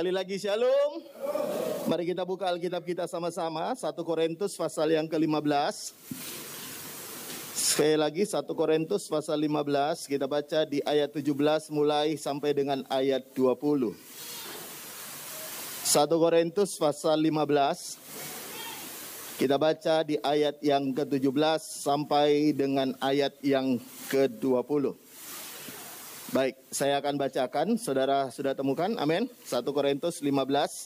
Sekali lagi shalom. Mari kita buka Alkitab kita sama-sama. 1 Korintus pasal yang ke-15. Sekali lagi 1 Korintus pasal 15. Kita baca di ayat 17 mulai sampai dengan ayat 20. 1 Korintus pasal 15. Kita baca di ayat yang ke-17 sampai dengan ayat yang ke-20. Baik, saya akan bacakan. Saudara sudah temukan? Amin. 1 Korintus 15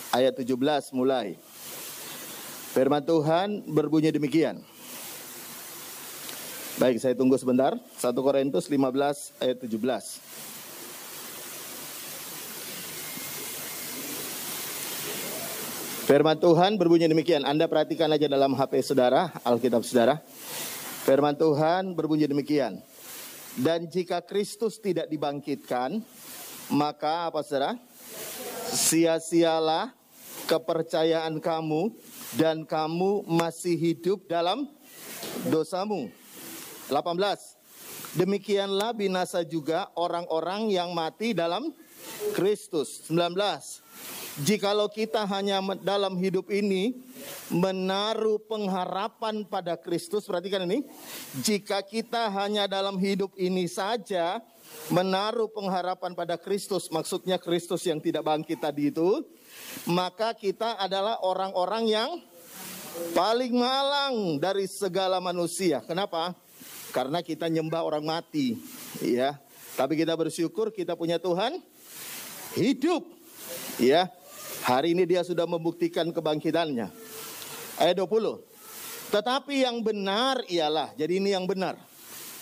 ayat 17 mulai. Firman Tuhan berbunyi demikian. Baik, saya tunggu sebentar. 1 Korintus 15 ayat 17. Firman Tuhan berbunyi demikian. Anda perhatikan aja dalam HP saudara, Alkitab saudara. Firman Tuhan berbunyi demikian. Dan jika Kristus tidak dibangkitkan, maka apa saudara? Sia-sialah kepercayaan kamu dan kamu masih hidup dalam dosamu. 18. Demikianlah binasa juga orang-orang yang mati dalam Kristus. 19. Jikalau kita hanya dalam hidup ini menaruh pengharapan pada Kristus, perhatikan ini. Jika kita hanya dalam hidup ini saja menaruh pengharapan pada Kristus, maksudnya Kristus yang tidak bangkit tadi itu, maka kita adalah orang-orang yang paling malang dari segala manusia. Kenapa? Karena kita nyembah orang mati, ya. Tapi kita bersyukur kita punya Tuhan hidup, ya. Hari ini dia sudah membuktikan kebangkitannya. Ayat 20. Tetapi yang benar ialah, jadi ini yang benar.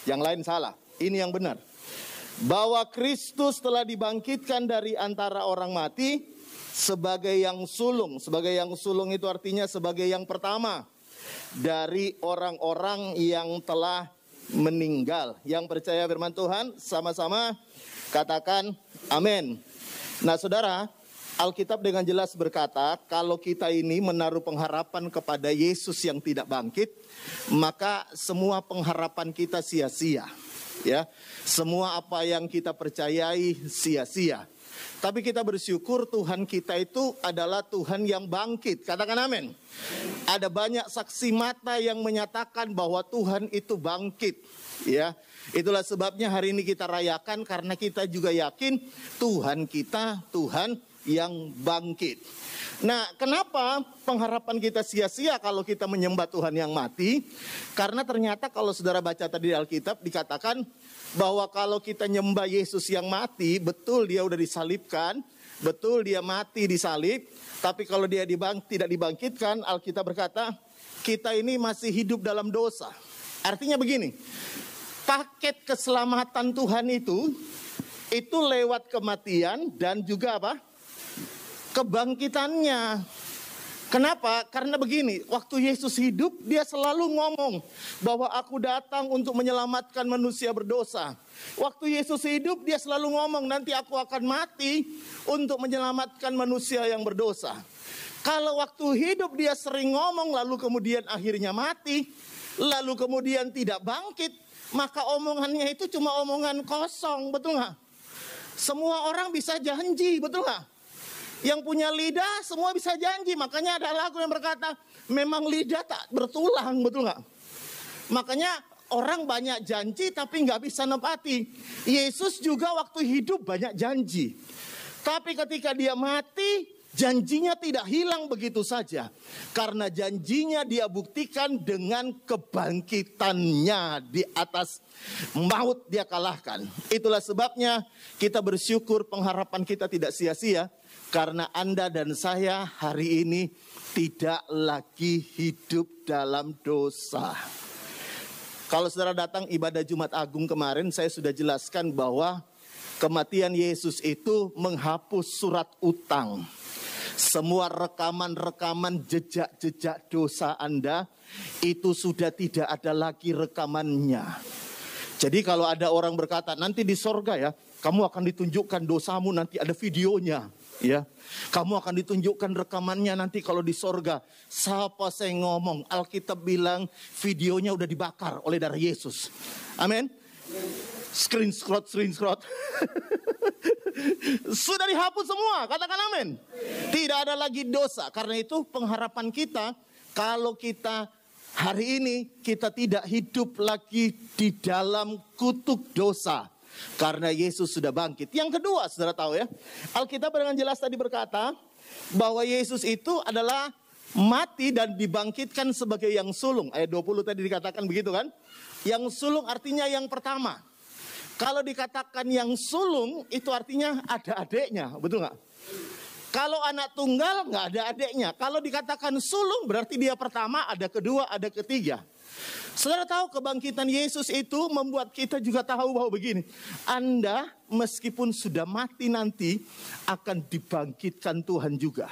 Yang lain salah, ini yang benar. Bahwa Kristus telah dibangkitkan dari antara orang mati sebagai yang sulung. Sebagai yang sulung itu artinya sebagai yang pertama dari orang-orang yang telah meninggal. Yang percaya firman Tuhan sama-sama katakan amin. Nah saudara, Alkitab dengan jelas berkata, kalau kita ini menaruh pengharapan kepada Yesus yang tidak bangkit, maka semua pengharapan kita sia-sia, ya. Semua apa yang kita percayai sia-sia. Tapi kita bersyukur Tuhan kita itu adalah Tuhan yang bangkit. Katakan amin. Ada banyak saksi mata yang menyatakan bahwa Tuhan itu bangkit, ya. Itulah sebabnya hari ini kita rayakan karena kita juga yakin Tuhan kita Tuhan yang bangkit. Nah, kenapa pengharapan kita sia-sia kalau kita menyembah Tuhan yang mati? Karena ternyata kalau saudara baca tadi di Alkitab dikatakan bahwa kalau kita nyembah Yesus yang mati, betul dia udah disalibkan, betul dia mati disalib, tapi kalau dia tidak dibangkitkan, Alkitab berkata kita ini masih hidup dalam dosa. Artinya begini, paket keselamatan Tuhan itu lewat kematian dan juga apa? Kebangkitannya. Kenapa? Karena begini, waktu Yesus hidup dia selalu ngomong bahwa aku datang untuk menyelamatkan manusia berdosa. Waktu Yesus hidup dia selalu ngomong nanti aku akan mati untuk menyelamatkan manusia yang berdosa. Kalau waktu hidup dia sering ngomong lalu kemudian akhirnya mati, lalu kemudian tidak bangkit, maka omongannya itu cuma omongan kosong, betul nggak? Semua orang bisa janji, betul nggak? Yang punya lidah semua bisa janji. Makanya ada lagu yang berkata memang lidah tak bertulang, betul nggak? Makanya orang banyak janji tapi nggak bisa nepati. Yesus juga waktu hidup banyak janji. Tapi ketika dia mati, janjinya tidak hilang begitu saja. Karena janjinya dia buktikan dengan kebangkitannya di atas maut dia kalahkan. Itulah sebabnya kita bersyukur pengharapan kita tidak sia-sia. Karena Anda dan saya hari ini tidak lagi hidup dalam dosa. Kalau saudara datang ibadah Jumat Agung kemarin, saya sudah jelaskan bahwa kematian Yesus itu menghapus surat utang. Semua rekaman-rekaman jejak-jejak dosa Anda itu sudah tidak ada lagi rekamannya. Jadi kalau ada orang berkata nanti di sorga ya, kamu akan ditunjukkan dosamu, nanti ada videonya. Ya, kamu akan ditunjukkan rekamannya nanti kalau di sorga. Siapa saya ngomong? Alkitab bilang videonya udah dibakar oleh darah Yesus. Amin. Screenshot. Sudah dihapus semua, katakan amin. Tidak ada lagi dosa. Karena itu pengharapan kita, kalau kita hari ini kita tidak hidup lagi di dalam kutuk dosa. Karena Yesus sudah bangkit. Yang kedua, saudara tahu ya, Alkitab dengan jelas tadi berkata bahwa Yesus itu adalah mati dan dibangkitkan sebagai yang sulung. Ayat 20 tadi dikatakan begitu kan. Yang sulung artinya yang pertama. Kalau dikatakan yang sulung itu artinya ada adiknya, betul nggak? Kalau anak tunggal nggak ada adiknya. Kalau dikatakan sulung berarti dia pertama, ada kedua, ada ketiga. Saudara tahu kebangkitan Yesus itu membuat kita juga tahu bahwa begini. Anda meskipun sudah mati nanti akan dibangkitkan Tuhan juga.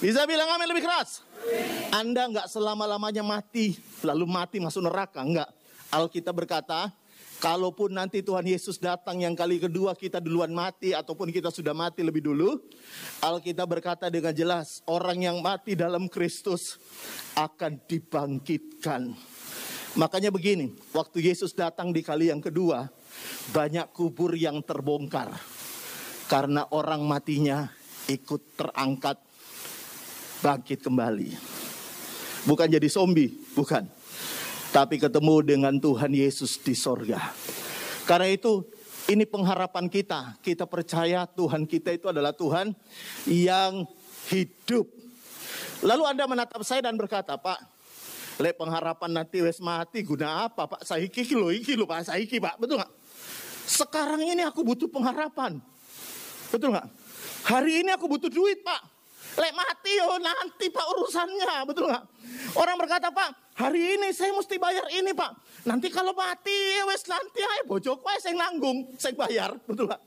Bisa bilang amin lebih keras? Anda nggak selama-lamanya mati, lalu mati masuk neraka, enggak. Alkitab berkata, kalaupun nanti Tuhan Yesus datang yang kali kedua kita duluan mati ataupun kita sudah mati lebih dulu, Alkitab berkata dengan jelas, orang yang mati dalam Kristus akan dibangkitkan. Makanya begini, waktu Yesus datang di kali yang kedua, banyak kubur yang terbongkar. Karena orang matinya ikut terangkat, bangkit kembali. Bukan jadi zombie, bukan. Tapi ketemu dengan Tuhan Yesus di sorga. Karena itu ini pengharapan kita. Kita percaya Tuhan kita itu adalah Tuhan yang hidup. Lalu Anda menatap saya dan berkata, Pak, pengharapan nanti wes mati guna apa Pak? Saiki lo Pak, saiki Pak, betul gak? Sekarang ini aku butuh pengharapan. Betul gak? Hari ini aku butuh duit Pak. Mati nanti Pak urusannya, betul gak? Orang berkata, Pak, hari ini saya mesti bayar ini Pak. Nanti kalau mati, wes nanti aja bojoku saya nanggung, saya bayar, betul gak?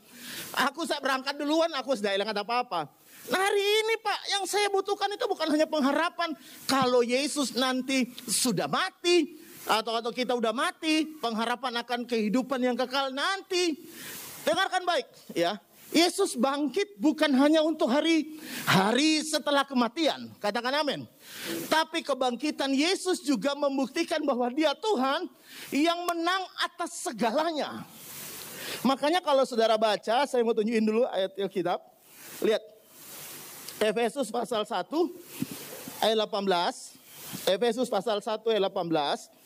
Saya berangkat duluan, aku sudah hilang apa-apa. Nah hari ini Pak, yang saya butuhkan itu bukan hanya pengharapan. Kalau Yesus nanti sudah mati, atau kita udah mati, pengharapan akan kehidupan yang kekal nanti. Dengarkan baik ya. Yesus bangkit bukan hanya untuk hari setelah kematian. Katakan amin. Tapi kebangkitan Yesus juga membuktikan bahwa dia Tuhan yang menang atas segalanya. Makanya kalau saudara baca, saya mau tunjukin dulu ayat Alkitab. Lihat. Efesus pasal 1 ayat 18. Efesus pasal 1 ayat 18.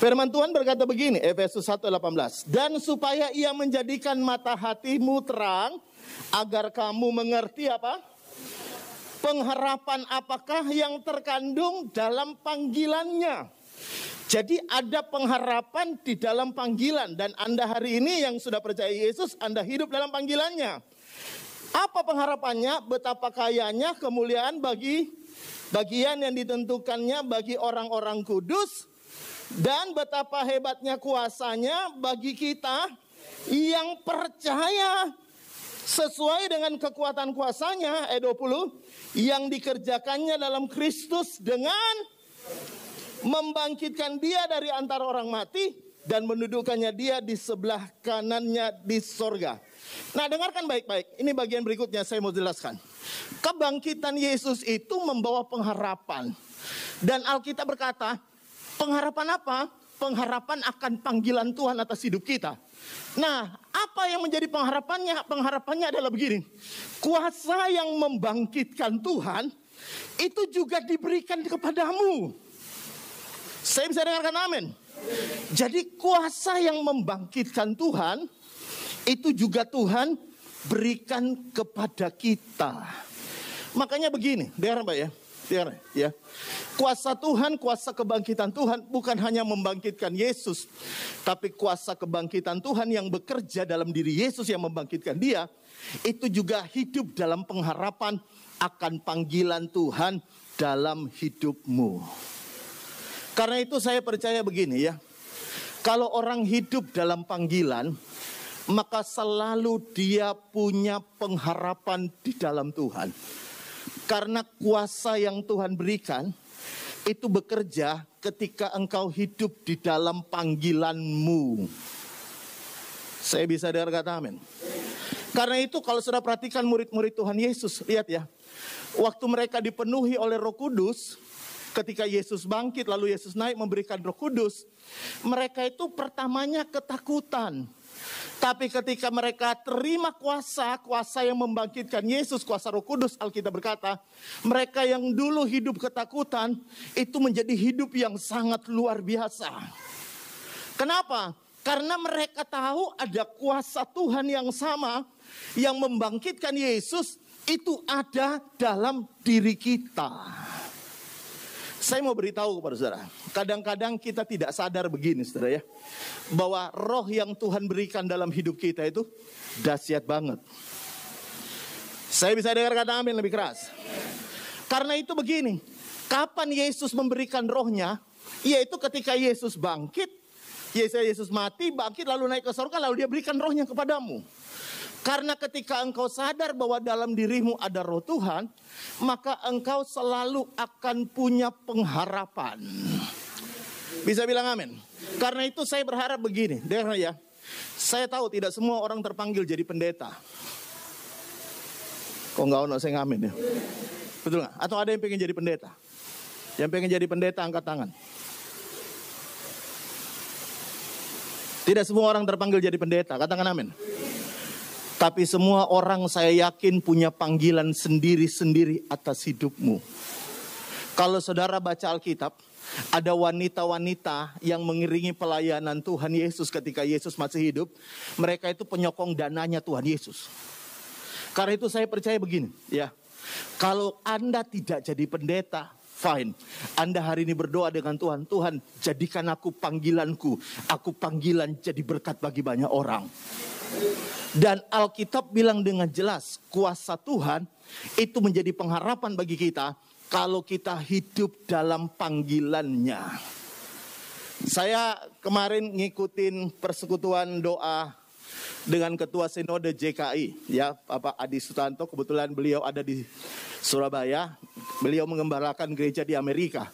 Firman Tuhan berkata begini, Efesus 1 ayat 18. Dan supaya ia menjadikan mata hatimu terang, agar kamu mengerti apa? Pengharapan apakah yang terkandung dalam panggilannya. Jadi ada pengharapan di dalam panggilan. Dan Anda hari ini yang sudah percaya Yesus, Anda hidup dalam panggilannya. Apa pengharapannya? Betapa kayanya kemuliaan bagi bagian yang ditentukannya bagi orang-orang kudus. Dan betapa hebatnya kuasanya bagi kita yang percaya sesuai dengan kekuatan kuasanya, ayat 20, yang dikerjakannya dalam Kristus dengan membangkitkan dia dari antara orang mati dan mendudukkannya dia di sebelah kanannya di sorga. Nah dengarkan baik-baik, ini bagian berikutnya saya mau jelaskan. Kebangkitan Yesus itu membawa pengharapan. Dan Alkitab berkata, pengharapan apa? Pengharapan akan panggilan Tuhan atas hidup kita. Nah, apa yang menjadi pengharapannya? Pengharapannya adalah begini. Kuasa yang membangkitkan Tuhan itu juga diberikan kepadamu. Saya bisa dengarkan amin. Jadi kuasa yang membangkitkan Tuhan itu juga Tuhan berikan kepada kita. Makanya begini, dengar Pak ya. Ya. Kuasa Tuhan, kuasa kebangkitan Tuhan bukan hanya membangkitkan Yesus, tapi kuasa kebangkitan Tuhan yang bekerja dalam diri Yesus yang membangkitkan dia, itu juga hidup dalam pengharapan akan panggilan Tuhan dalam hidupmu. Karena itu saya percaya begini ya, kalau orang hidup dalam panggilan, maka selalu dia punya pengharapan di dalam Tuhan. Karena kuasa yang Tuhan berikan itu bekerja ketika engkau hidup di dalam panggilanmu. Saya bisa dengar kata amin. Karena itu kalau sudah perhatikan murid-murid Tuhan Yesus, lihat ya. Waktu mereka dipenuhi oleh Roh Kudus, ketika Yesus bangkit lalu Yesus naik memberikan Roh Kudus, mereka itu pertamanya ketakutan. Tapi ketika mereka terima kuasa yang membangkitkan Yesus, kuasa Roh Kudus, Alkitab berkata, mereka yang dulu hidup ketakutan, itu menjadi hidup yang sangat luar biasa. Kenapa? Karena mereka tahu ada kuasa Tuhan yang sama, yang membangkitkan Yesus, itu ada dalam diri kita. Saya mau beritahu kepada saudara, kadang-kadang kita tidak sadar begini saudara ya, bahwa roh yang Tuhan berikan dalam hidup kita itu dahsyat banget. Saya bisa dengar kata amin lebih keras. Karena itu begini, kapan Yesus memberikan rohnya, yaitu ketika Yesus bangkit, Yesus mati, bangkit lalu naik ke surga, lalu dia berikan rohnya kepadamu. Karena ketika engkau sadar bahwa dalam dirimu ada roh Tuhan, maka engkau selalu akan punya pengharapan. Bisa bilang amin? Karena itu saya berharap begini, dengar ya. Saya tahu tidak semua orang terpanggil jadi pendeta. Kok enggak ono saya ngamin ya? Betul nggak? Atau ada yang pengen jadi pendeta? Yang pengen jadi pendeta angkat tangan. Tidak semua orang terpanggil jadi pendeta, katakan amin. Tapi semua orang saya yakin punya panggilan sendiri-sendiri atas hidupmu. Kalau saudara baca Alkitab, ada wanita-wanita yang mengiringi pelayanan Tuhan Yesus ketika Yesus masih hidup. Mereka itu penyokong dananya Tuhan Yesus. Karena itu saya percaya begini, ya. Kalau Anda tidak jadi pendeta, fine. Anda hari ini berdoa dengan Tuhan. Tuhan, jadikan aku panggilanku. Aku panggilan jadi berkat bagi banyak orang. Dan Alkitab bilang dengan jelas, kuasa Tuhan itu menjadi pengharapan bagi kita kalau kita hidup dalam panggilannya. Saya kemarin ngikutin persekutuan doa dengan Ketua Sinode JKI, ya, Bapak Adi Sutanto. Kebetulan beliau ada di Surabaya. Beliau mengembalakan gereja di Amerika.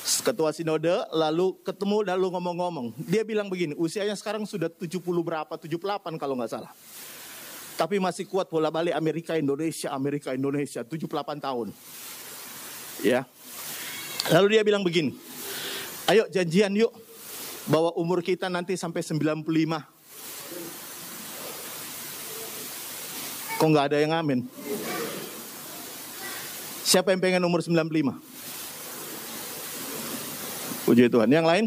Ketua Sinode lalu ketemu lalu ngomong-ngomong. Dia bilang begini, usianya sekarang sudah 70 berapa, 78 kalau nggak salah. Tapi masih kuat bola-balik Amerika Indonesia, 78 tahun. Ya. Lalu dia bilang begini, ayo janjian yuk, bahwa umur kita nanti sampai 95. Kok nggak ada yang amin? Siapa yang pengen umur 95? Puji Tuhan. Yang lain?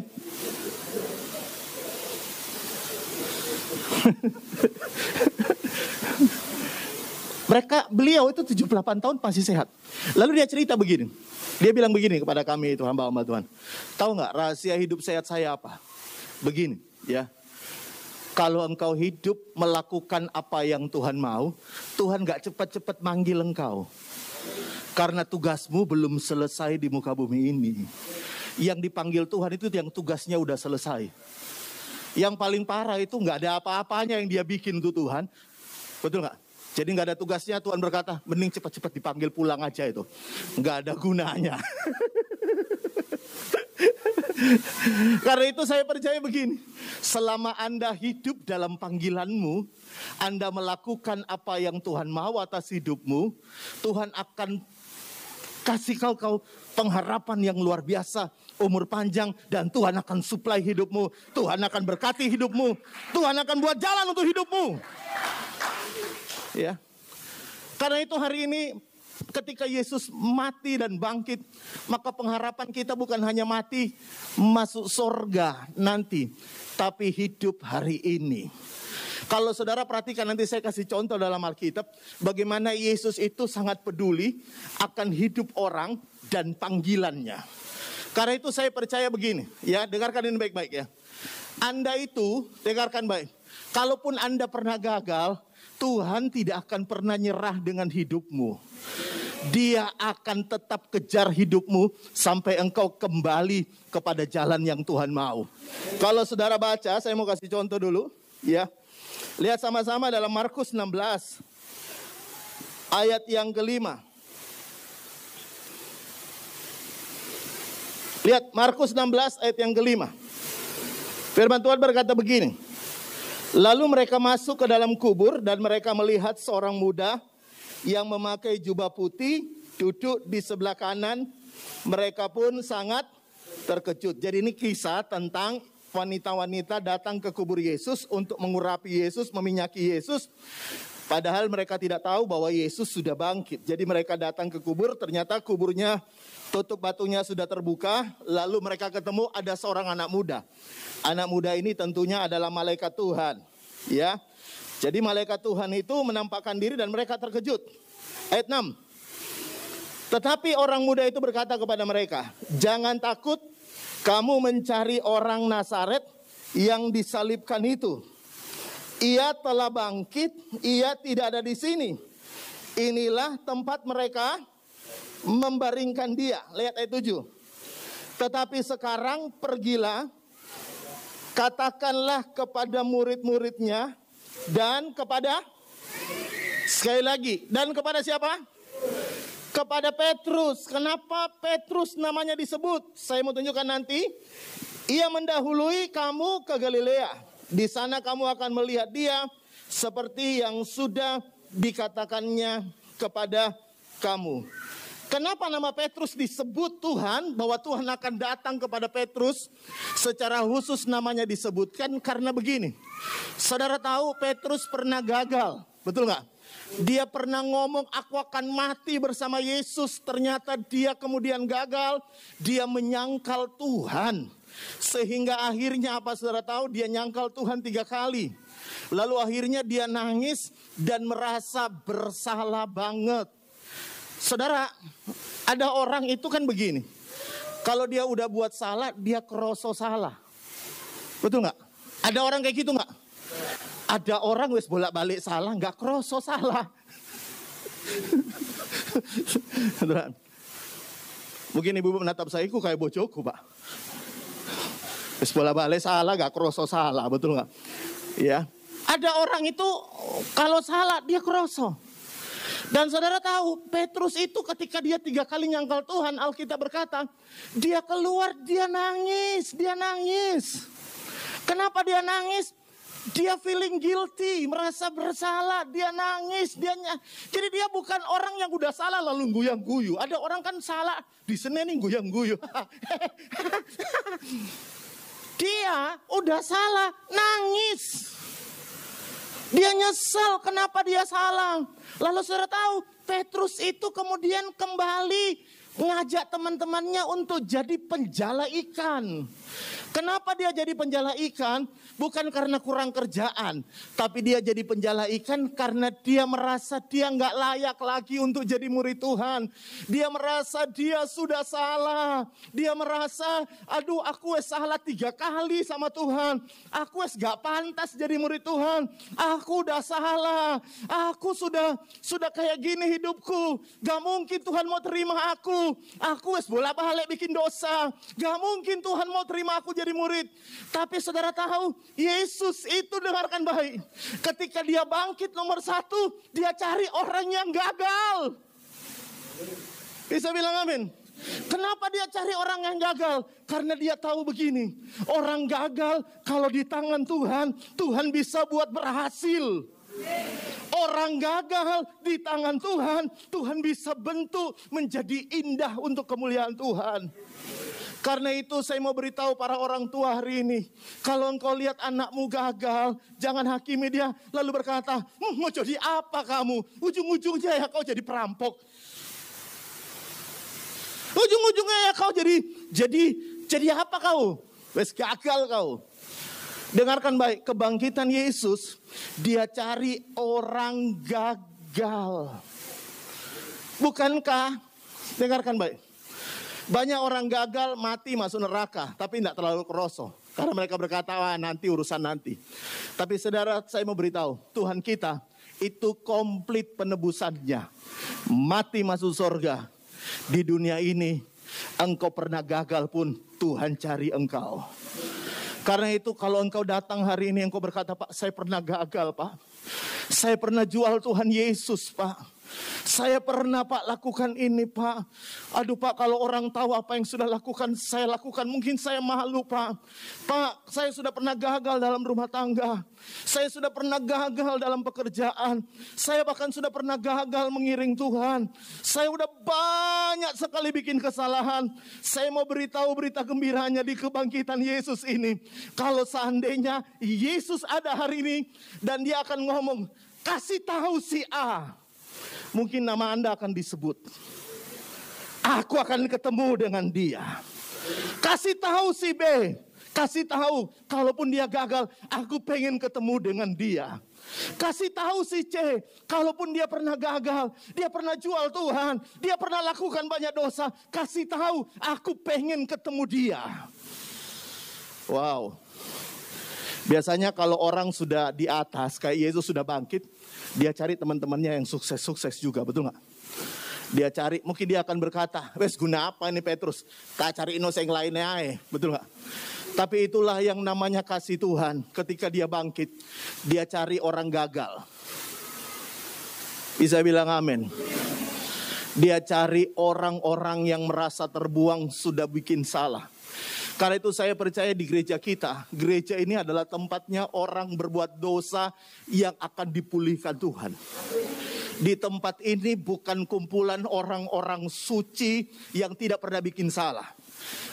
Beliau itu 78 tahun masih sehat. Lalu dia cerita begini. Dia bilang begini kepada kami itu hamba-hamba Tuhan. Tahu nggak rahasia hidup sehat saya apa? Begini, ya. Kalau engkau hidup melakukan apa yang Tuhan mau, Tuhan nggak cepat-cepat manggil engkau. Karena tugasmu belum selesai di muka bumi ini. Yang dipanggil Tuhan itu yang tugasnya udah selesai. Yang paling parah itu nggak ada apa-apanya yang dia bikin tuh Tuhan. Betul nggak? Jadi nggak ada tugasnya, Tuhan berkata, mending cepat-cepat dipanggil pulang aja itu. Nggak ada gunanya. Karena itu saya percaya begini. Selama Anda hidup dalam panggilanmu, Anda melakukan apa yang Tuhan mau atas hidupmu, Tuhan akan kasih kau pengharapan yang luar biasa, umur panjang, dan Tuhan akan supply hidupmu. Tuhan akan berkati hidupmu. Tuhan akan buat jalan untuk hidupmu. Ya. Karena itu hari ini ketika Yesus mati dan bangkit, maka pengharapan kita bukan hanya mati masuk surga nanti, tapi hidup hari ini. Kalau saudara perhatikan, nanti saya kasih contoh dalam Alkitab bagaimana Yesus itu sangat peduli akan hidup orang dan panggilannya. Karena itu saya percaya begini, ya, dengarkan ini baik-baik ya. Anda itu, dengarkan baik. Kalaupun Anda pernah gagal, Tuhan tidak akan pernah nyerah dengan hidupmu. Dia akan tetap kejar hidupmu sampai engkau kembali kepada jalan yang Tuhan mau. Kalau saudara baca, saya mau kasih contoh dulu, ya. Lihat sama-sama dalam Markus 16 ayat yang kelima. Lihat Markus 16 ayat yang kelima. Firman Tuhan berkata begini. Lalu mereka masuk ke dalam kubur dan mereka melihat seorang muda yang memakai jubah putih duduk di sebelah kanan, mereka pun sangat terkejut. Jadi ini kisah tentang wanita-wanita datang ke kubur Yesus untuk mengurapi Yesus, meminyaki Yesus. Padahal mereka tidak tahu bahwa Yesus sudah bangkit. Jadi mereka datang ke kubur, ternyata kuburnya tutup batunya sudah terbuka. Lalu mereka ketemu ada seorang anak muda. Anak muda ini tentunya adalah malaikat Tuhan. Ya, jadi malaikat Tuhan itu menampakkan diri dan mereka terkejut. Ayat 6. Tetapi orang muda itu berkata kepada mereka, jangan takut, kamu mencari orang Nazaret yang disalibkan itu. Ia telah bangkit, ia tidak ada di sini. Inilah tempat mereka membaringkan dia. Lihat ayat 7. Tetapi sekarang pergilah, katakanlah kepada murid-muridnya dan kepada, sekali lagi, dan kepada siapa? Kepada Petrus. Kenapa Petrus namanya disebut? Saya mau tunjukkan nanti. Ia mendahului kamu ke Galilea. Di sana kamu akan melihat dia seperti yang sudah dikatakannya kepada kamu. Kenapa nama Petrus disebut Tuhan? Bahwa Tuhan akan datang kepada Petrus. Secara khusus namanya disebutkan karena begini. Saudara tahu Petrus pernah gagal. Betul nggak? Dia pernah ngomong aku akan mati bersama Yesus. Ternyata dia kemudian gagal. Dia menyangkal Tuhan. Sehingga akhirnya apa saudara tahu? Dia nyangkal Tuhan 3 kali. Lalu akhirnya dia nangis dan merasa bersalah banget. Saudara, ada orang itu kan begini. Kalau dia udah buat salah, dia kroso salah. Betul nggak? Ada orang kayak gitu nggak? Ada orang wis bolak-balik salah, nggak kroso salah. Mungkin ibu menatap saya, kayak bojoku pak. Wis bolak-balik salah, nggak kroso salah, betul nggak? Ya. Ada orang itu kalau salah dia kroso. Dan saudara tahu, Petrus itu ketika dia 3 kali nyangkal Tuhan, Alkitab berkata, dia keluar, dia nangis, dia nangis. Kenapa dia nangis? Dia feeling guilty, merasa bersalah, dia nangis, jadi dia bukan orang yang udah salah lalu guyang-guyu. Ada orang kan salah, di Senin nih guyang-guyu. Dia udah salah, nangis. Dia nyesal kenapa dia salah. Lalu saudara tahu, Petrus itu kemudian kembali ngajak teman-temannya untuk jadi penjala ikan. Kenapa dia jadi penjala ikan? Bukan karena kurang kerjaan. Tapi dia jadi penjala ikan karena dia merasa dia nggak layak lagi untuk jadi murid Tuhan. Dia merasa dia sudah salah. Dia merasa, aduh aku salah 3 kali sama Tuhan. Aku gak pantas jadi murid Tuhan. Aku udah salah. Aku sudah kayak gini hidupku. Gak mungkin Tuhan mau terima aku. Aku bolak-balik bikin dosa. Gak mungkin Tuhan mau terima aku jadi murid. Tapi saudara tahu, Yesus itu dengarkan baik. Ketika dia bangkit nomor 1, dia cari orang yang gagal. Bisa bilang amin? Kenapa dia cari orang yang gagal? Karena dia tahu begini, orang gagal kalau di tangan Tuhan, Tuhan bisa buat berhasil. Orang gagal di tangan Tuhan, Tuhan bisa bentuk menjadi indah untuk kemuliaan Tuhan. Karena itu saya mau beritahu para orang tua hari ini, kalau engkau lihat anakmu gagal, jangan hakimi dia lalu berkata, mau jadi apa kamu? Ujung-ujungnya ya kau jadi perampok. Ujung-ujungnya ya kau jadi apa kau? Wes gagal kau. Dengarkan baik, kebangkitan Yesus, dia cari orang gagal. Bukankah, dengarkan baik, banyak orang gagal mati masuk neraka, tapi tidak terlalu kroso. Karena mereka berkata, wah nanti urusan nanti. Tapi saudara, saya mau beritahu, Tuhan kita itu komplit penebusannya. Mati masuk surga. Di dunia ini, engkau pernah gagal pun, Tuhan cari engkau. Karena itu kalau engkau datang hari ini, engkau berkata, Pak, saya pernah gagal, Pak. Saya pernah jual Tuhan Yesus, Pak. Saya pernah Pak lakukan ini Pak. Aduh Pak, kalau orang tahu apa yang sudah saya lakukan, mungkin saya malu Pak. Pak, saya sudah pernah gagal dalam rumah tangga. Saya sudah pernah gagal dalam pekerjaan. Saya bahkan sudah pernah gagal mengiring Tuhan. Saya udah banyak sekali bikin kesalahan. Saya mau beritahu berita gembiranya di kebangkitan Yesus ini. Kalau seandainya Yesus ada hari ini dan dia akan ngomong, kasih tahu si A. Mungkin nama Anda akan disebut. Aku akan ketemu dengan dia. Kasih tahu si B. Kasih tahu, kalaupun dia gagal, aku pengen ketemu dengan dia. Kasih tahu si C, kalaupun dia pernah gagal, dia pernah jual Tuhan, dia pernah lakukan banyak dosa. Kasih tahu, aku pengen ketemu dia. Wow. Biasanya kalau orang sudah di atas, kayak Yesus sudah bangkit, dia cari teman-temannya yang sukses-sukses juga, betul gak? Dia cari, mungkin dia akan berkata, wes guna apa ini Petrus? Tak cari yang lainnya, betul gak? Tapi itulah yang namanya kasih Tuhan. Ketika dia bangkit, dia cari orang gagal. Bisa bilang amin. Dia cari orang-orang yang merasa terbuang, sudah bikin salah. Karena itu saya percaya di gereja kita, gereja ini adalah tempatnya orang berbuat dosa yang akan dipulihkan Tuhan. Di tempat ini bukan kumpulan orang-orang suci yang tidak pernah bikin salah.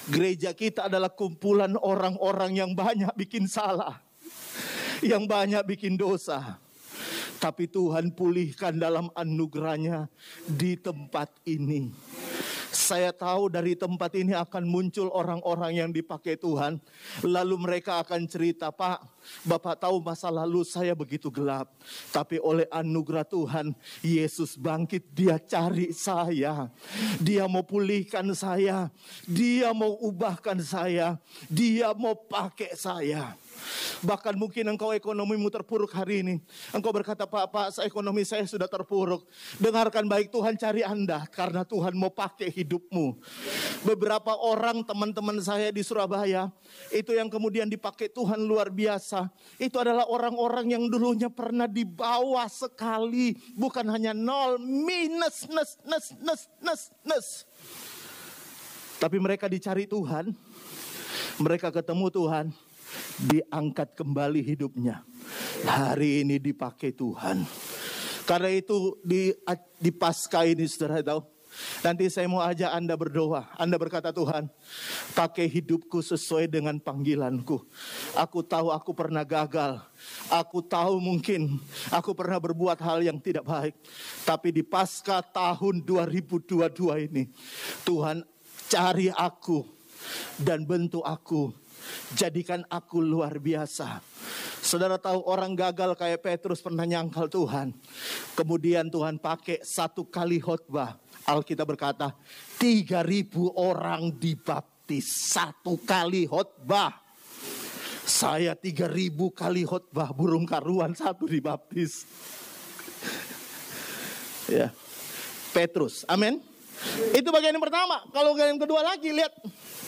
Gereja kita adalah kumpulan orang-orang yang banyak bikin salah, yang banyak bikin dosa. Tapi Tuhan pulihkan dalam anugerahnya di tempat ini. Saya tahu dari tempat ini akan muncul orang-orang yang dipakai Tuhan. Lalu mereka akan cerita, Pak, Bapak tahu masa lalu saya begitu gelap. Tapi oleh anugerah Tuhan, Yesus bangkit, dia cari saya. Dia mau pulihkan saya. Dia mau ubahkan saya. Dia mau pakai saya. Bahkan mungkin engkau ekonomimu terpuruk hari ini. Engkau berkata, Pak, ekonomi saya sudah terpuruk. Dengarkan baik, Tuhan cari Anda karena Tuhan mau pakai hidupmu. Beberapa orang teman-teman saya di Surabaya, itu yang kemudian dipakai Tuhan luar biasa. Itu adalah orang-orang yang dulunya pernah di bawah sekali. Bukan hanya nol, minus, Tapi mereka dicari Tuhan. Mereka ketemu Tuhan. Diangkat kembali hidupnya. Hari ini dipakai Tuhan. Karena itu di Paskah ini saudara tahu. Nanti saya mau ajak Anda berdoa. Anda berkata, Tuhan, pakai hidupku sesuai dengan panggilanku. Aku tahu aku pernah gagal. Aku tahu mungkin aku pernah berbuat hal yang tidak baik. Tapi di Paskah tahun 2022 ini, Tuhan cari aku dan bentuk aku. Jadikan aku luar biasa. Saudara tahu orang gagal kayak Petrus pernah nyangkal Tuhan. Kemudian Tuhan pakai satu kali khotbah. Alkitab berkata 3.000 orang dibaptis. Satu kali khotbah. Saya 3.000 kali khotbah, burung karuan satu dibaptis. Ya, Petrus, amin. Itu bagian yang pertama. Kalau bagian yang kedua lagi, lihat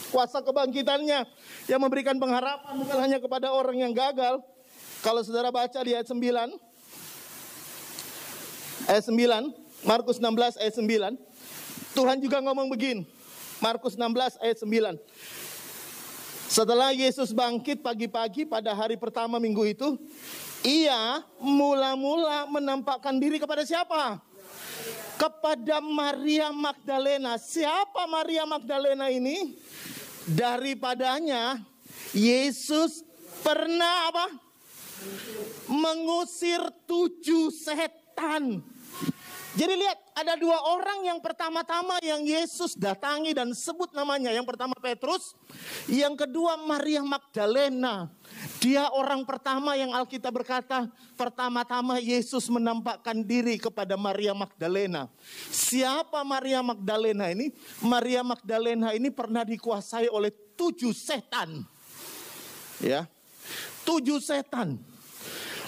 kuasa kebangkitannya yang memberikan pengharapan bukan hanya kepada orang yang gagal. Kalau saudara baca di ayat 9, Markus 16 ayat 9, Tuhan juga ngomong begini. Markus 16 ayat 9. Setelah Yesus bangkit pagi-pagi pada hari pertama minggu itu, ia mula-mula menampakkan diri kepada siapa? Kepada Maria Magdalena. Siapa Maria Magdalena ini? Daripadanya Yesus pernah apa? Mengusir 7 setan. Jadi lihat, ada 2 orang yang pertama-tama yang Yesus datangi dan sebut namanya. Yang pertama Petrus, yang kedua Maria Magdalena. Dia orang pertama yang Alkitab berkata, pertama-tama Yesus menampakkan diri kepada Maria Magdalena. Siapa Maria Magdalena ini? Maria Magdalena ini pernah dikuasai oleh 7 setan. Ya, 7 setan.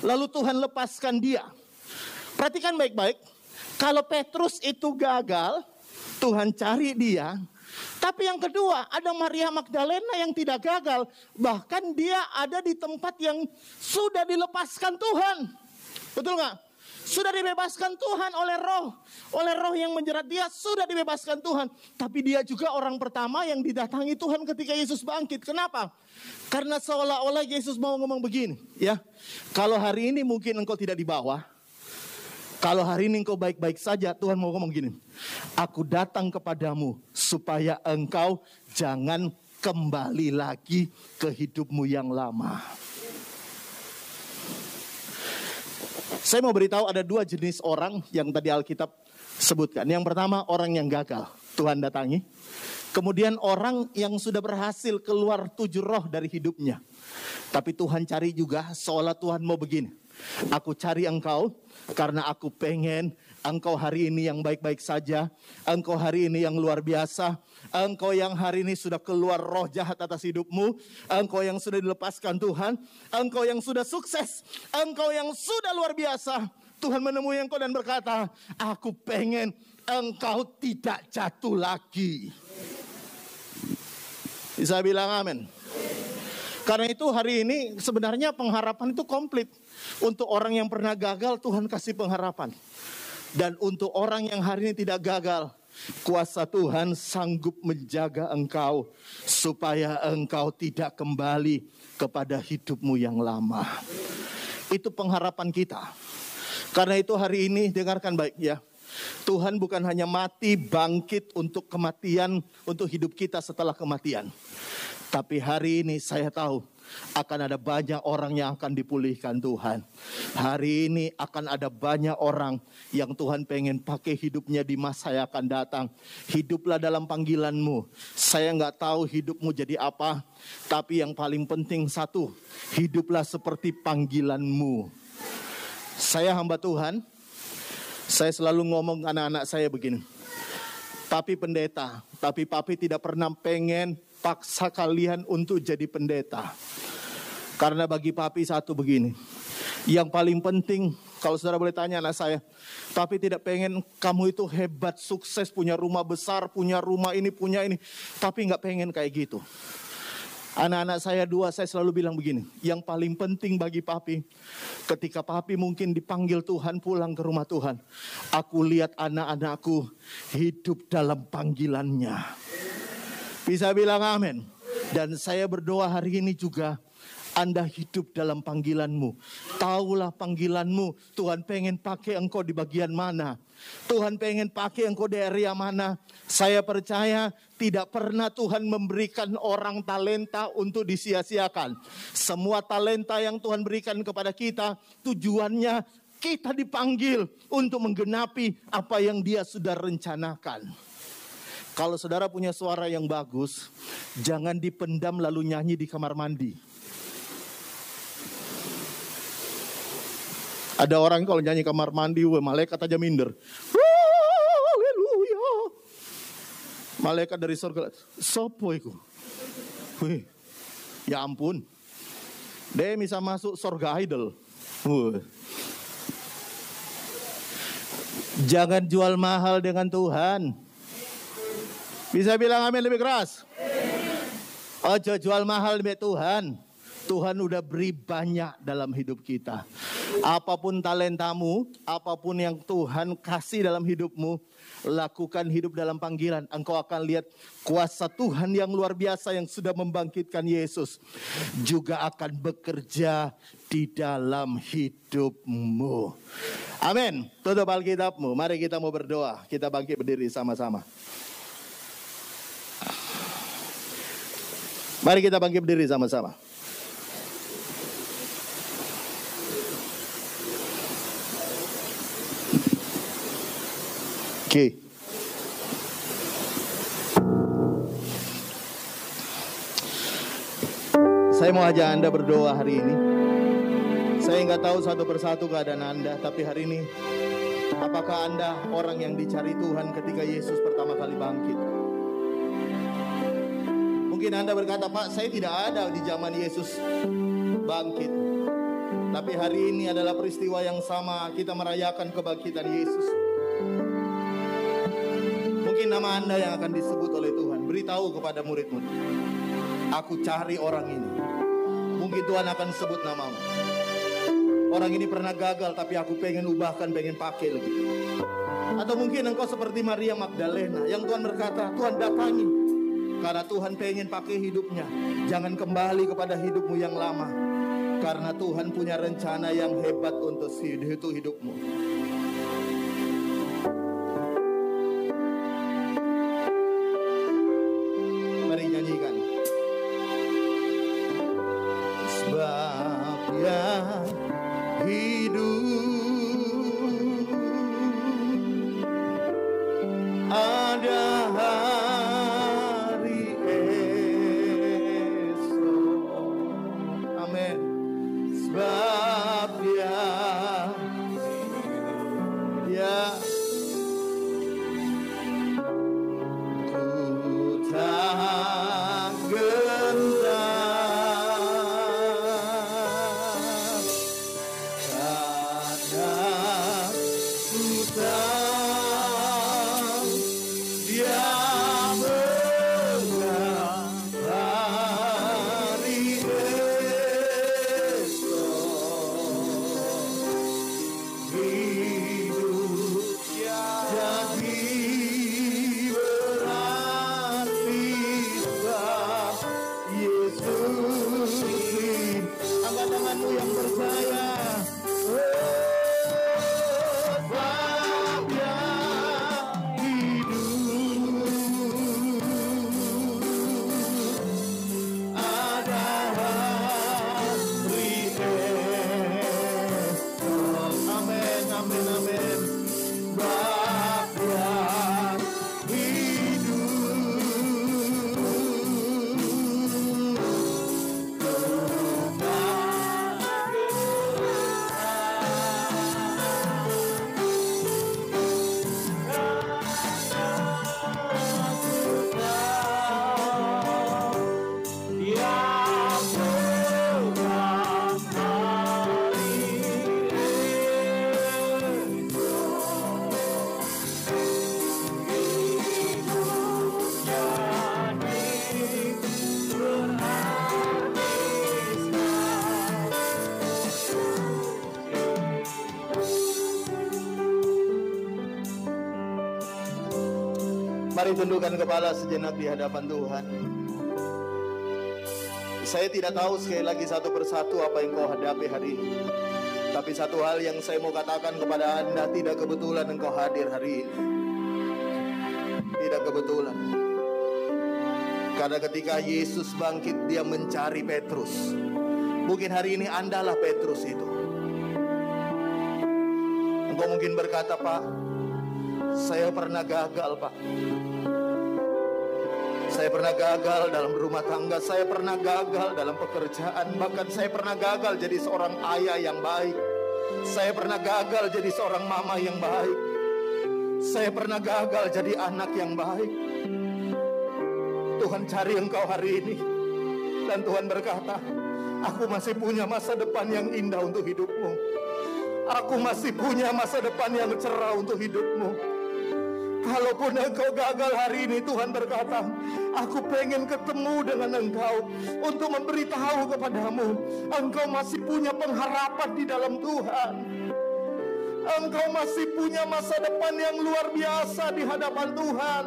Lalu Tuhan lepaskan dia. Perhatikan baik-baik. Kalau Petrus itu gagal, Tuhan cari dia. Tapi yang kedua, ada Maria Magdalena yang tidak gagal. Bahkan dia ada di tempat yang sudah dilepaskan Tuhan. Betul nggak? sudah dibebaskan Tuhan oleh roh yang menjerat dia, sudah dibebaskan Tuhan. Tapi dia juga orang pertama yang didatangi Tuhan ketika Yesus bangkit. Kenapa? Karena seolah-olah Yesus mau ngomong begini, ya. Kalau hari ini mungkin engkau tidak di bawah, kalau hari ini engkau baik-baik saja, Tuhan mau ngomong gini, aku datang kepadamu supaya engkau jangan kembali lagi ke hidupmu yang lama. Saya mau beritahu ada 2 jenis orang yang tadi Alkitab sebutkan. Yang pertama orang yang gagal, Tuhan datangi. Kemudian orang yang sudah berhasil keluar 7 roh dari hidupnya. Tapi Tuhan cari juga seolah Tuhan mau begini. Aku cari engkau karena aku pengen engkau hari ini yang baik-baik saja. Engkau hari ini yang luar biasa. Engkau yang hari ini sudah keluar roh jahat atas hidupmu. Engkau yang sudah dilepaskan Tuhan. Engkau yang sudah sukses. Engkau yang sudah luar biasa. Tuhan menemui engkau dan berkata, aku pengen engkau tidak jatuh lagi. Bisa bilang amin. Karena itu hari ini sebenarnya pengharapan itu komplit. Untuk orang yang pernah gagal, Tuhan kasih pengharapan. Dan untuk orang yang hari ini tidak gagal, kuasa Tuhan sanggup menjaga engkau supaya engkau tidak kembali kepada hidupmu yang lama. Itu pengharapan kita. Karena itu hari ini dengarkan baik ya. Tuhan bukan hanya mati bangkit untuk kematian, untuk hidup kita setelah kematian. Tapi hari ini saya tahu akan ada banyak orang yang akan dipulihkan Tuhan. Hari ini akan ada banyak orang yang Tuhan pengen pakai hidupnya di masa yang akan datang. Hiduplah dalam panggilanmu. Saya nggak tahu hidupmu jadi apa. Tapi yang paling penting satu, hiduplah seperti panggilanmu. Saya hamba Tuhan. Saya selalu ngomong anak-anak saya begini. Papi pendeta, tapi papi tidak pernah pengen paksa kalian untuk jadi pendeta. Karena bagi papi satu begini. Yang paling penting, kalau saudara boleh tanya anak saya, papi tidak pengen kamu itu hebat, sukses, punya rumah besar, punya rumah ini, punya ini. Papi gak pengen kayak gitu. Anak-anak saya 2, saya selalu bilang begini. Yang paling penting bagi papi, ketika papi mungkin dipanggil Tuhan pulang ke rumah Tuhan, aku lihat anak-anakku hidup dalam panggilannya. Bisa bilang amin. Dan saya berdoa hari ini juga, Anda hidup dalam panggilanmu. Taulah panggilanmu. Tuhan pengen pakai engkau di bagian mana. Tuhan pengen pakai engkau di area mana. Saya percaya tidak pernah Tuhan memberikan orang talenta untuk disia-siakan. Semua talenta yang Tuhan berikan kepada kita, tujuannya kita dipanggil untuk menggenapi apa yang Dia sudah rencanakan. Kalau saudara punya suara yang bagus, jangan dipendam lalu nyanyi di kamar mandi. Ada orang kalau nyanyi kamar mandi, malaikat aja minder. Haleluya. Malaikat dari surga, sopo iku? Wih, ya ampun. Dia bisa masuk surga idol. Jangan jual mahal dengan Tuhan. Bisa bilang amin lebih keras. Ojo jual mahal dengan Tuhan. Tuhan udah beri banyak dalam hidup kita. Apapun talentamu, apapun yang Tuhan kasih dalam hidupmu, lakukan hidup dalam panggilan. Engkau akan lihat kuasa Tuhan yang luar biasa yang sudah membangkitkan Yesus juga akan bekerja di dalam hidupmu. Amin. Tutup Alkitabmu. Mari kita mau berdoa. Kita bangkit berdiri sama-sama. Mari kita bangkit berdiri sama-sama. Oke. Saya mau ajak Anda berdoa hari ini. Saya nggak tahu satu persatu keadaan Anda, tapi hari ini, apakah Anda orang yang dicari Tuhan ketika Yesus pertama kali bangkit? Mungkin Anda berkata, Pak, saya tidak ada di zaman Yesus bangkit. Tapi hari ini adalah peristiwa yang sama, kita merayakan kebangkitan Yesus. Mungkin nama Anda yang akan disebut oleh Tuhan. Beritahu kepada murid-murid, aku cari orang ini. Mungkin Tuhan akan sebut namamu. Orang ini pernah gagal, tapi aku pengen ubahkan, pengen pakai lagi. Atau mungkin engkau seperti Maria Magdalena yang Tuhan berkata, Tuhan datangi. Karena Tuhan pengen pakai hidupnya. Jangan kembali kepada hidupmu yang lama. Karena Tuhan punya rencana yang hebat untuk hidupmu. Mari nyanyikan. Sebab ya hidup ada hari esok. Amin. Sebab ya ku tak gentar karena ku tahu Dia mengabari esok. Hidup jadi berarti sebab Yesus. Angkat tanganmu yang percaya. Mari tundukkan kepala sejenak di hadapan Tuhan. Saya tidak tahu sekali lagi satu persatu apa yang kau hadapi hari ini. Tapi satu hal yang saya mau katakan kepada Anda, tidak kebetulan engkau hadir hari ini. Tidak kebetulan. Karena ketika Yesus bangkit, Dia mencari Petrus. Mungkin hari ini Anda lah Petrus itu. Engkau mungkin berkata, Pak, saya pernah gagal, Pak. Saya pernah gagal dalam rumah tangga. Saya pernah gagal dalam pekerjaan. Bahkan saya pernah gagal jadi seorang ayah yang baik. Saya pernah gagal jadi seorang mama yang baik. Saya pernah gagal jadi anak yang baik. Tuhan cari engkau hari ini. Dan Tuhan berkata, aku masih punya masa depan yang indah untuk hidupmu. Aku masih punya masa depan yang cerah untuk hidupmu. Kalaupun engkau gagal hari ini, Tuhan berkata, aku pengen ketemu dengan engkau untuk memberitahu kepadamu, engkau masih punya pengharapan di dalam Tuhan. Engkau masih punya masa depan yang luar biasa di hadapan Tuhan.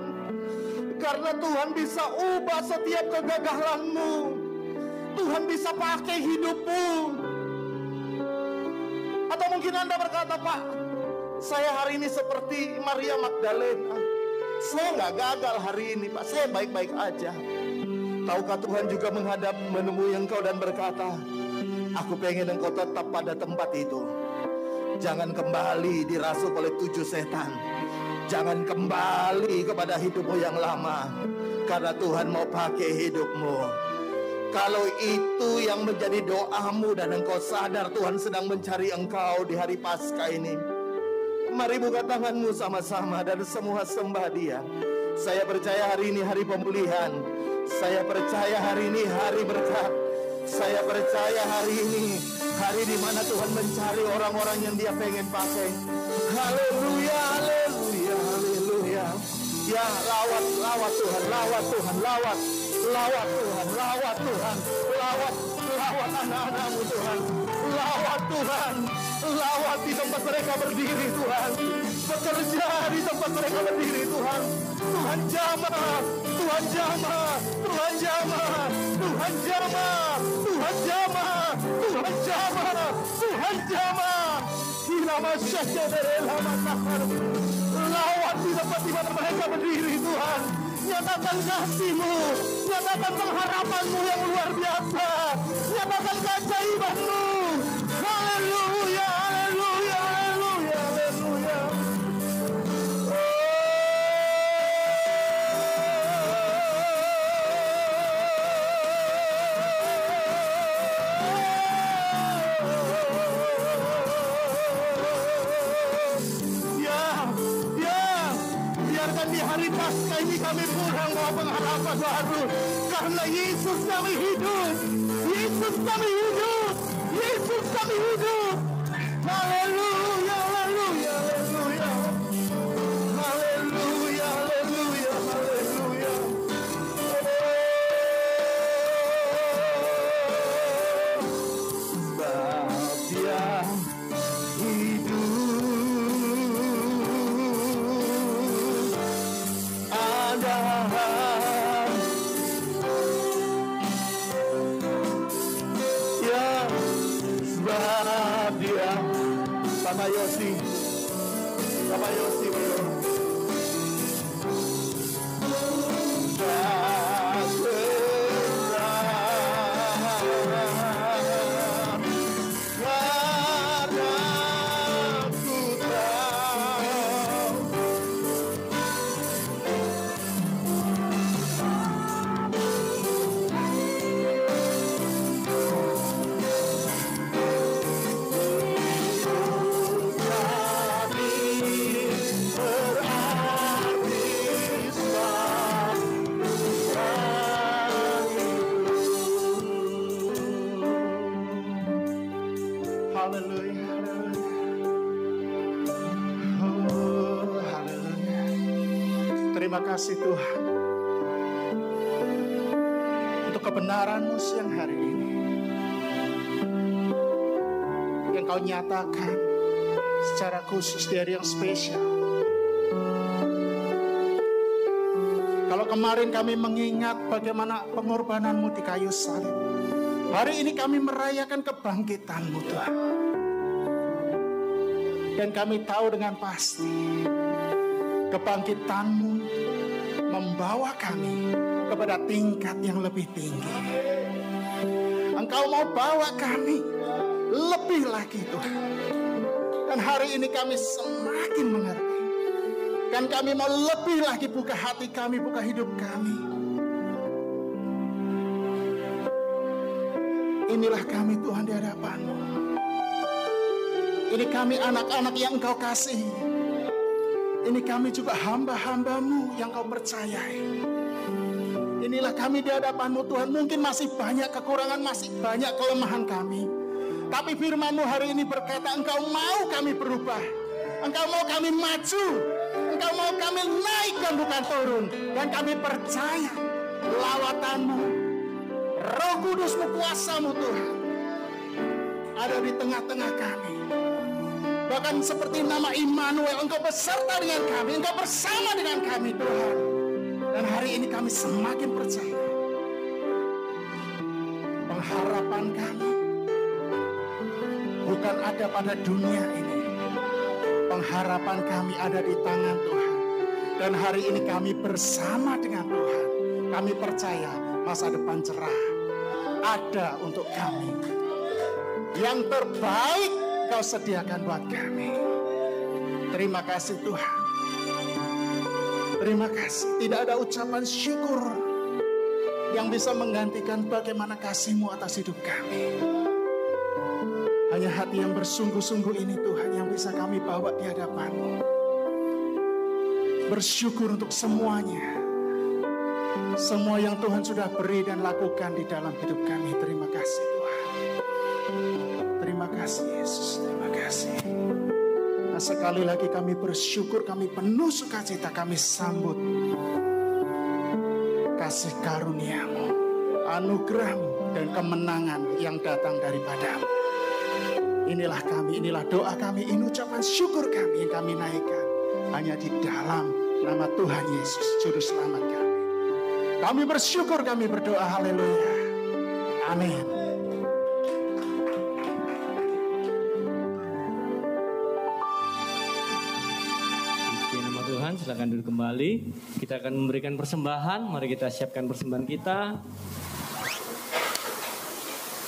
Karena Tuhan bisa ubah setiap kegagalanmu. Tuhan bisa pakai hidupmu. Atau mungkin Anda berkata, Pak, saya hari ini seperti Maria Magdalena. Saya nggak gagal hari ini, Pak. Saya baik-baik aja. Tahukah Tuhan juga menemui engkau dan berkata, aku pengen engkau tetap pada tempat itu. Jangan kembali dirasuk oleh 7 setan. Jangan kembali kepada hidupmu yang lama. Karena Tuhan mau pakai hidupmu. Kalau itu yang menjadi doamu dan engkau sadar Tuhan sedang mencari engkau di hari Paskah ini, mari buka tanganmu sama-sama dan semua sembah Dia. Saya percaya hari ini hari pemulihan. Saya percaya hari ini hari berkat. Saya percaya hari ini hari di mana Tuhan mencari orang-orang yang Dia pengen pakai. Haleluya, haleluya, haleluya. Ya, lawat Tuhan, lawat Tuhan, lawat Tuhan, lawat anak-anakmu Tuhan. Lawat Tuhan, lawat di tempat mereka berdiri Tuhan. Bekerja di tempat mereka berdiri Tuhan. Tuhan jamah, Tuhan jamah, Tuhan jamah, Tuhan jamah, Tuhan jamah, Tuhan jamah, Tuhan jamah. Lawat di tempat di mana mereka berdiri Tuhan. Nyatakan kasih-Mu, nyatakan pengharapan-Mu yang luar biasa, nyatakan keajaiban-Mu. Haleluya, haleluya, haleluya, haleluya. Di hari Paskah ini kami pulang bawa pengharapan baru, karena Yesus kami hidup, Yesus kami hidup, Yesus kami hidup. Haleluya, haleluya, haleluya, haleluya, haleluya, haleluya. Sebab Dia hidup. Bapak Yosi, Bapak Yosi, Terima kasih Tuhan untuk kebenaran-Mu siang hari ini yang Kau nyatakan secara khusus di hari yang spesial. Kalau kemarin kami mengingat bagaimana pengorbanan-Mu di kayu salib, hari ini kami merayakan kebangkitan-Mu Tuhan. Dan kami tahu dengan pasti kebangkitan-Mu membawa kami kepada tingkat yang lebih tinggi. Engkau mau bawa kami lebih lagi Tuhan. Dan hari ini kami semakin mengerti. Dan kami mau lebih lagi buka hati kami, buka hidup kami. Inilah kami Tuhan di hadapan-Mu. Ini kami anak-anak yang Engkau kasihi. Ini kami juga hamba-hamba-Mu yang Kau percayai. Inilah kami di hadapan-Mu Tuhan. Mungkin masih banyak kekurangan, masih banyak kelemahan kami. Tapi firman-Mu hari ini berkata, Engkau mau kami berubah. Engkau mau kami maju. Engkau mau kami naik dan bukan turun. Dan kami percaya lawatan-Mu, Roh Kudus-Mu, kuasa-Mu Tuhan ada di tengah-tengah kami. Bahkan seperti nama Immanuel, Engkau beserta dengan kami, Engkau bersama dengan kami Tuhan. Dan hari ini kami semakin percaya pengharapan kami bukan ada pada dunia ini. Pengharapan kami ada di tangan Tuhan. Dan hari ini kami bersama dengan Tuhan. Kami percaya masa depan cerah ada untuk kami. Yang terbaik Kau sediakan buat kami. Terima kasih Tuhan. Terima kasih. Tidak ada ucapan syukur yang bisa menggantikan bagaimana kasih-Mu atas hidup kami. Hanya hati yang bersungguh-sungguh ini Tuhan yang bisa kami bawa di hadapan-Mu. Bersyukur untuk semuanya. Semua yang Tuhan sudah beri dan lakukan di dalam hidup kami. Terima kasih Tuhan. Terima kasih Yesus, terima kasih. Nah, sekali lagi kami bersyukur, kami penuh sukacita, kami sambut kasih karunia-Mu, anugerah-Mu, dan kemenangan yang datang daripada-Mu. Inilah kami, inilah doa kami, ini ucapan syukur kami yang kami naikkan hanya di dalam nama Tuhan Yesus, Juru Selamat kami. Kami bersyukur, kami berdoa, haleluya. Amin. Di nama Tuhan, silakan duduk kembali. Kita akan memberikan persembahan. Mari kita siapkan persembahan kita.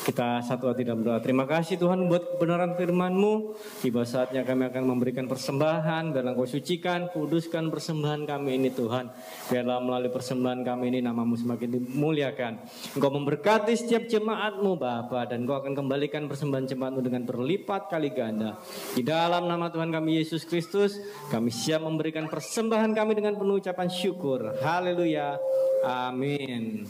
Kita satu hati dalam doa. Terima kasih Tuhan buat kebenaran firman-Mu. Tiba saatnya kami akan memberikan persembahan. Biarlah Engkau sucikan, kuduskan persembahan kami ini Tuhan. Biarlah melalui persembahan kami ini nama-Mu semakin dimuliakan. Engkau memberkati setiap jemaat-Mu Bapa, dan Engkau akan kembalikan persembahan jemaat-Mu dengan berlipat kali ganda. Di dalam nama Tuhan kami Yesus Kristus, kami siap memberikan persembahan kami dengan penuh ucapan syukur. Haleluya. Amin.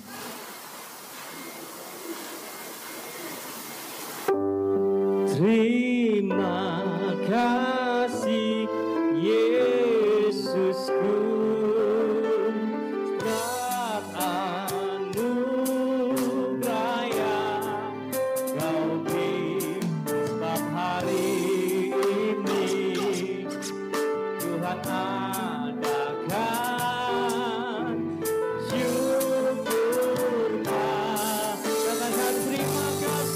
Terima kasih Yesusku, sebab anugerah yang Kau beri, sebab hari ini Tuhan adakan syukurlah. Katakan terima kasih.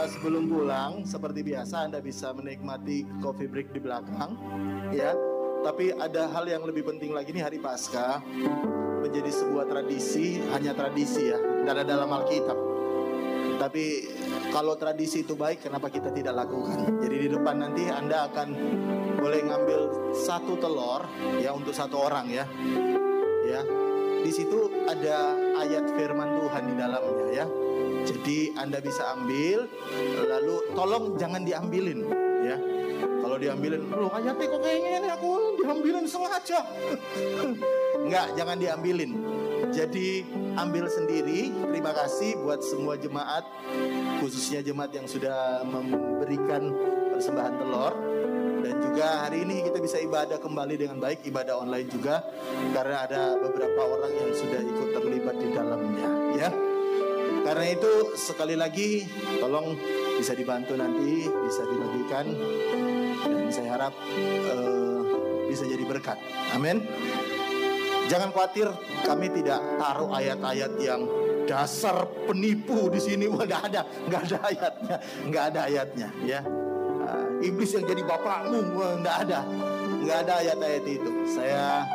Sebelum pulang, seperti biasa Anda bisa menikmati coffee break di belakang, ya. Tapi ada hal yang lebih penting lagi nih, hari Paskah menjadi sebuah tradisi, hanya tradisi ya, tidak ada dalam Alkitab. Tapi kalau tradisi itu baik, kenapa kita tidak lakukan? Jadi di depan nanti Anda akan boleh ngambil satu telur ya untuk satu orang ya. Ya. Di situ ada ayat firman Tuhan di dalamnya ya. Jadi Anda bisa ambil, lalu tolong jangan diambilin ya. Kalau diambilin, loh ayatnya kok kayaknya ini aku diambilin sengaja. Enggak, jangan diambilin. Jadi ambil sendiri. Terima kasih buat semua jemaat, khususnya jemaat yang sudah memberikan persembahan telur. Dan juga hari ini kita bisa ibadah kembali dengan baik, ibadah online juga, karena ada beberapa orang yang sudah ikut terlibat di dalamnya ya. Karena itu sekali lagi tolong bisa dibantu nanti, bisa dibagikan, dan saya harap bisa jadi berkat. Amin. Jangan khawatir, kami tidak taruh ayat-ayat yang dasar penipu di sini. Wah, nggak ada ayatnya, ya. Iblis yang jadi bapakmu, wah, nggak ada ayat-ayat itu. Saya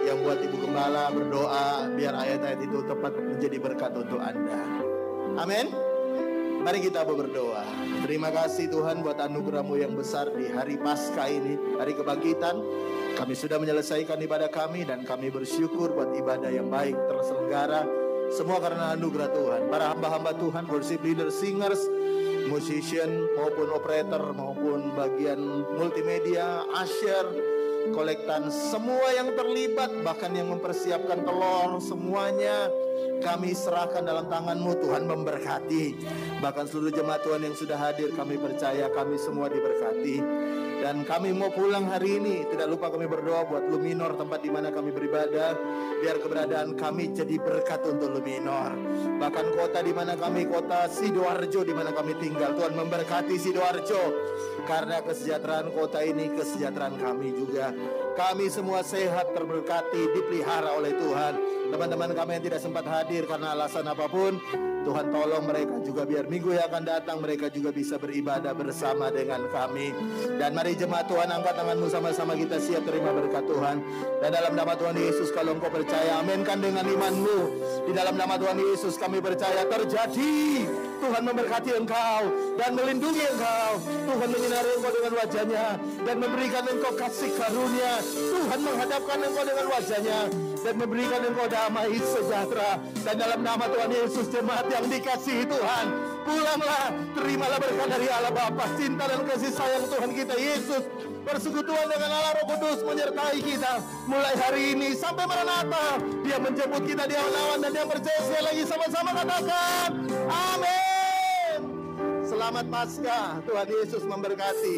yang buat Ibu Gembala berdoa biar ayat-ayat itu tepat menjadi berkat untuk Anda. Amin. Mari kita berdoa. Terima kasih Tuhan buat anugerah-Mu yang besar di hari Paskah ini, hari kebangkitan. Kami sudah menyelesaikan ibadah kami, dan kami bersyukur buat ibadah yang baik terselenggara. Semua karena anugerah Tuhan. Para hamba-hamba Tuhan, worship leader, singers, musician maupun operator maupun bagian multimedia, usher, kolektan, semua yang terlibat, bahkan yang mempersiapkan telur, semuanya kami serahkan dalam tangan-Mu. Tuhan memberkati. Bahkan seluruh jemaat Tuhan yang sudah hadir, kami percaya kami semua diberkati. Dan kami mau pulang hari ini. Tidak lupa kami berdoa buat Luminor, tempat di mana kami beribadah. Biar keberadaan kami jadi berkat untuk Luminor. Bahkan kota di mana kami, kota Sidoarjo di mana kami tinggal, Tuhan memberkati Sidoarjo. Karena kesejahteraan kota ini, kesejahteraan kami juga. Kami semua sehat, terberkati, dipelihara oleh Tuhan. Teman-teman kami yang tidak sempat hadir karena alasan apapun, Tuhan tolong mereka juga biar minggu yang akan datang mereka juga bisa beribadah bersama dengan kami. Dan mari jemaat Tuhan, angkat tanganmu sama-sama, kita siap terima berkat Tuhan. Dan dalam nama Tuhan Yesus, kalau engkau percaya, aminkan dengan imanmu. Di dalam nama Tuhan Yesus kami percaya terjadi. Tuhan memberkati engkau dan melindungi engkau. Tuhan menyinari engkau dengan wajahnya dan memberikan engkau kasih karunia. Tuhan menghadapkan engkau dengan wajahnya dan memberikan engkau damai sejahtera. Dan dalam nama Tuhan Yesus, jemaat yang dikasihi Tuhan, pulanglah, terimalah berkat dari Allah Bapa, cinta dan kasih sayang Tuhan kita Yesus, persekutuan dengan Allah Roh Kudus menyertai kita mulai hari ini sampai Maranatha. Dia menjemput kita di awan-awan, dan yang percaya sekali lagi sama-sama katakan amin. Selamat Paskah, Tuhan Yesus memberkati.